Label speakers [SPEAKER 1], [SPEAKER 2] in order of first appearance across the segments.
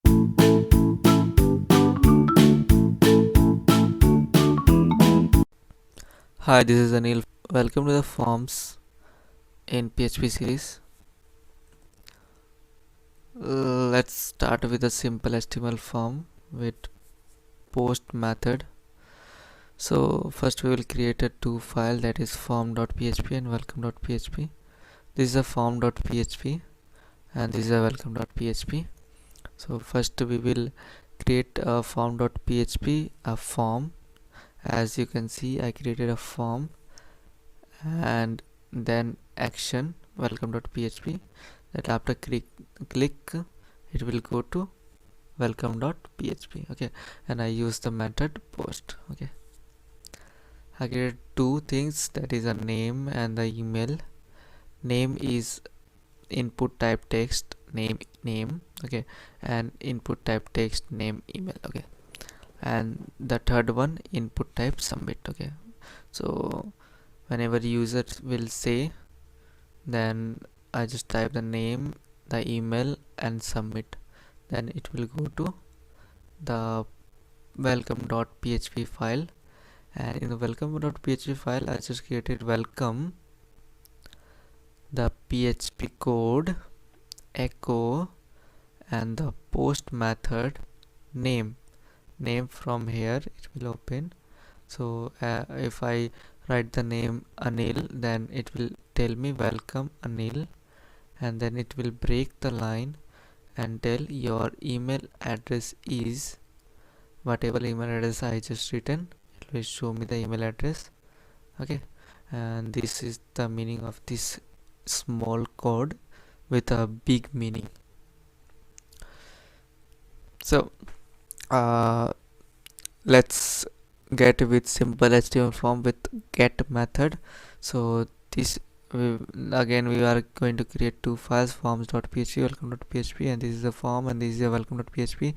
[SPEAKER 1] Hi, this is Anil. Welcome to the forms in PHP series. Let's start with a simple HTML form with post method. So first we will create a two file, that is form.php and welcome.php. This is a form.php and this is a welcome.php. So first we will create a form.php, a form. As you can see, I created a form and then action welcome.php, that after click it will go to welcome.php. Okay, and I use the method post. Okay, I created two things, that is a name and the email. Name is input type text, name. Okay, and input type text, name, email. Okay, and the third one, input type submit. Okay, so whenever user will say, then I just type the name, the email and submit, then it will go to the welcome.php file. And in the welcome.php file I just created welcome, the PHP code, echo, and the post method name. From here it will open. So if I write the name Anil, then it will tell me welcome Anil, and then it will break the line and tell your email address is whatever email address I just written. It will show me the email address. Okay, and this is the meaning of this small code with a big meaning. So let's get with simple HTML form with get method. So this again we are going to create two files, forms.php, welcome.php, and this is a form and this is a welcome.php.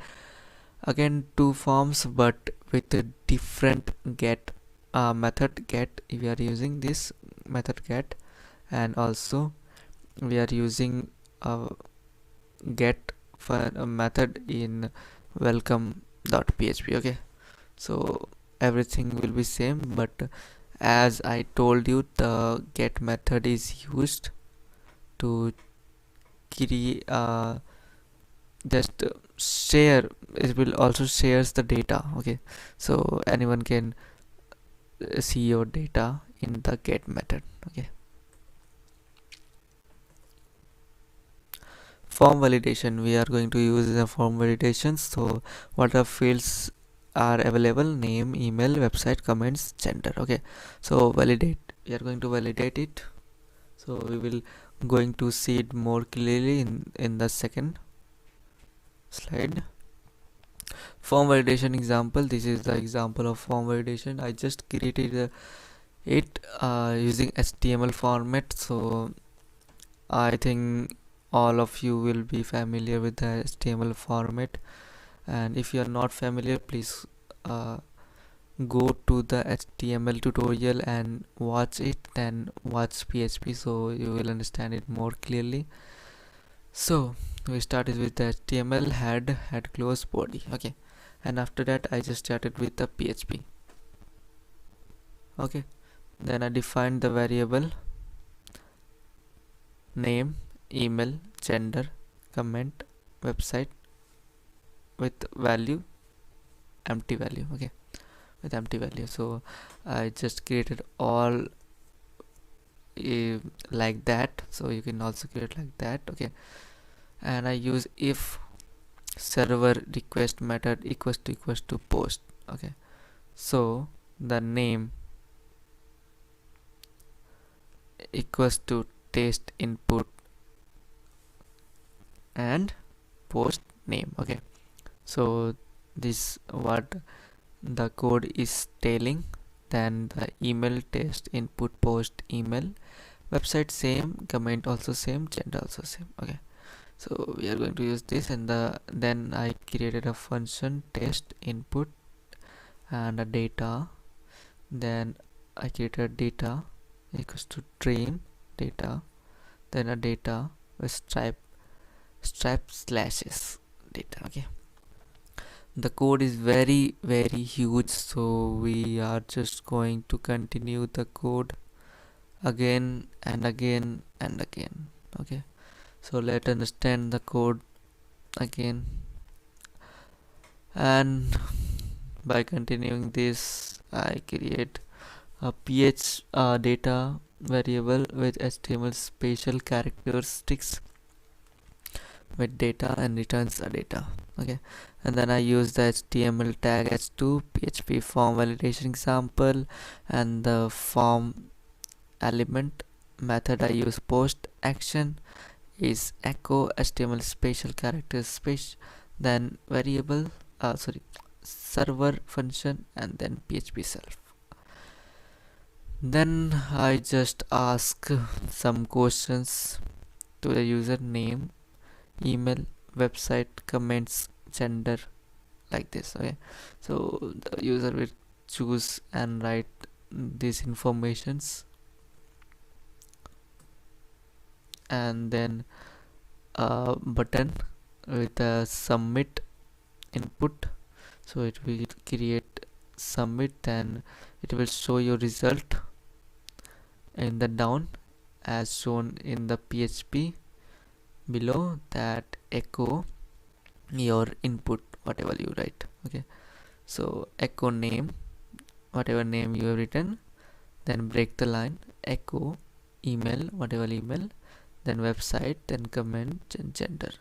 [SPEAKER 1] Again two forms but with a different get method get. We are using this method get, and also we are using a get for a method in welcome.php. Okay, so everything will be same, but as I told you, the get method is used to create just share. It will also shares the data. Okay, so anyone can see your data in the get method. Okay, form validation, we are going to use the form validation. So what are fields are available: name, email, website, comments, gender. Okay, so validate, we are going to validate it. So we will going to see it more clearly in the second slide. Form validation example, this is the example of form validation. I just created it using HTML format. So I think all of you will be familiar with the HTML format, and if you are not familiar, please go to the HTML tutorial and watch it, then watch PHP, so you will understand it more clearly. So we started with the HTML head close body. Okay, and after that I just started with the PHP. Okay, then I defined the variable name, email, gender, comment, website with value, empty value. Okay, with empty value. So I just created all like that, so you can also create like that. Okay, and I use if server request method equals to post. Okay, so the name equals to test input and post name. Okay, so this what the code is telling. Then the email test input post email, website same, comment also same, gender also same. Okay, so we are going to use this, and then I created a function test input and a data. Then I created data equals to train data, then a data with stripe slashes data. Okay, The code is very huge, so we are just going to continue the code again and again and again. Okay, so let's understand the code again. And by continuing this, I create a ph data variable with HTML special characteristics with data and returns the data. Okay, and then I use the HTML tag h2 PHP form validation example, and the form element method I use post action is echo HTML special characters space, then variable server function, and then PHP self. Then I just ask some questions to the user: name, email, website, comments, gender, like this. Okay, so the user will choose and write these informations, and then a button with a submit input, so it will create submit, and it will show your result in the down as shown in the PHP below that echo your input whatever you write. Okay, so echo name, whatever name you have written, then break the line, echo email, whatever email, then website, then comment, and gender,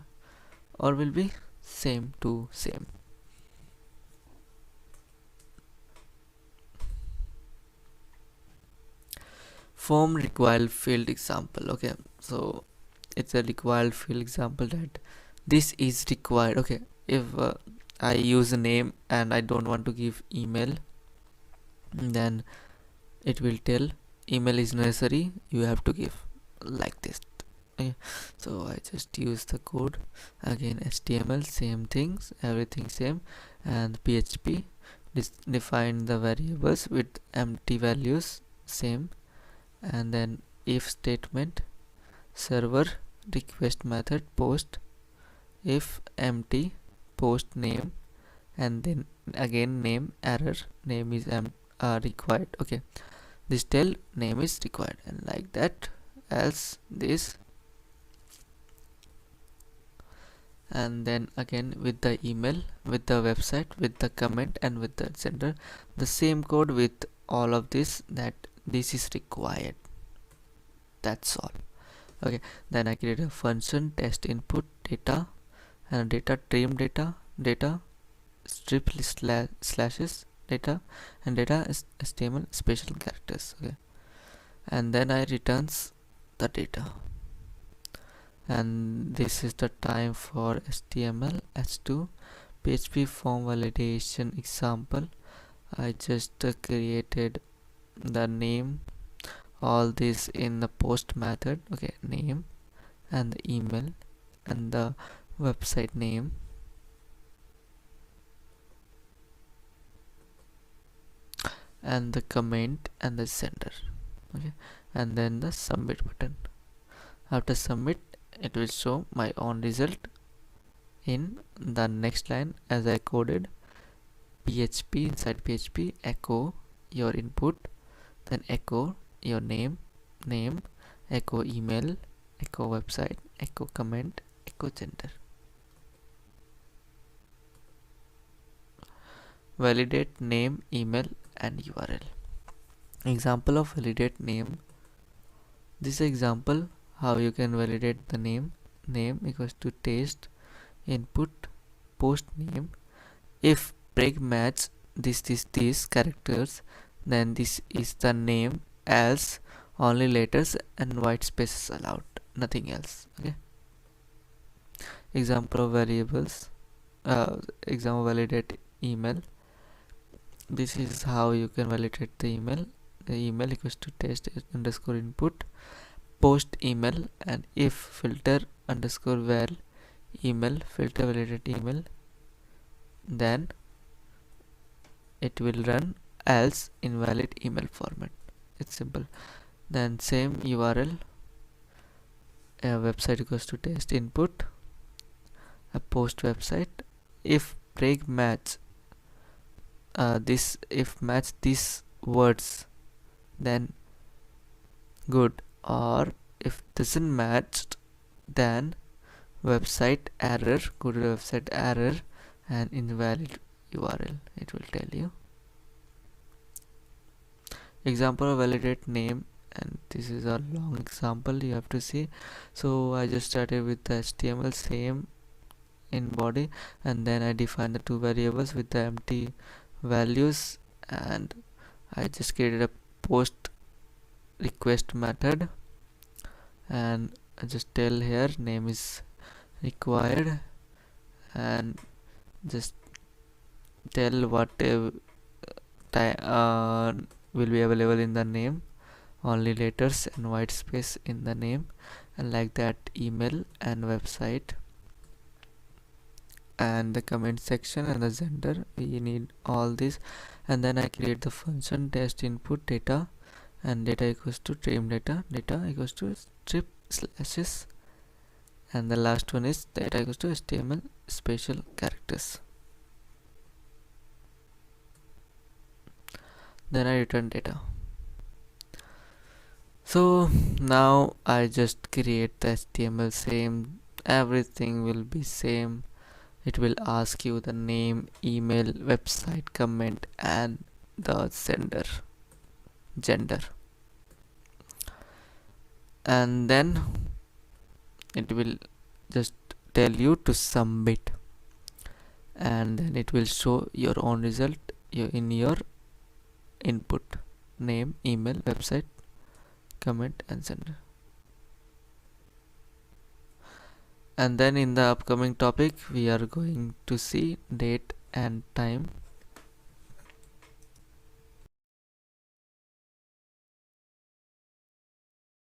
[SPEAKER 1] or will be same to same. Form required field example. Okay, so it's a required field example that this is required. Okay, if I use a name and I don't want to give email, then it will tell email is necessary, you have to give, like this. Okay, so I just use the code again, HTML same things, everything same, and PHP define the variables with empty values same, and then if statement, server request method post, if empty, post name, and then again name error, name is required. Okay, this tell name is required, and like that, else this, and then again with the email, with the website, with the comment, and with the sender, the same code with all of this, that this is required. That's all. Okay, then I create a function test input data, and data trim data strip slashes data, and data is HTML special characters. Okay, and then I returns the data, and this is the time for HTML h2 PHP form validation example. I just created the name, all this in the post method. Okay, name and the email and the website name, and the comment and the sender. Okay, and then the submit button. After submit, it will show my own result in the next line as I coded. PHP, inside PHP, echo your input, then echo your name, echo email, echo website, echo comment, echo gender. Validate name, email, and URL. Example of validate name. This example how you can validate the name. Name equals to test input post name. If break match these characters, then this is the name, else only letters and white spaces allowed, nothing else. Okay, example of variables, example validate email. This is how you can validate the email. The email equals to test underscore input post email, and if filter underscore val email filter validate email, then it will run, else invalid email format. It's simple. Then same URL, website equals to test input a post website, if break match this if match these words, then good, or if doesn't match, then website error, go to website error and invalid URL, it will tell you. Example of validate name, and this is a long example you have to see. So I just started with the HTML same in body, and then I define the two variables with the empty values, and I just created a post request method, and I just tell here name is required, and just tell what will be available in the name, only letters and white space in the name, and like that email and website and the comment section and the gender, we need all this. And then I create the function test input data, and data equals to trim data, data equals to strip slashes, and the last one is data equals to HTML special characters. Then I return data. So now I just create the HTML same, everything will be same. It will ask you the name, email, website, comment, and the gender, and then it will just tell you to submit, and then it will show your own result in your input: name, email, website, comment, and gender. And then in the upcoming topic we are going to see date and time.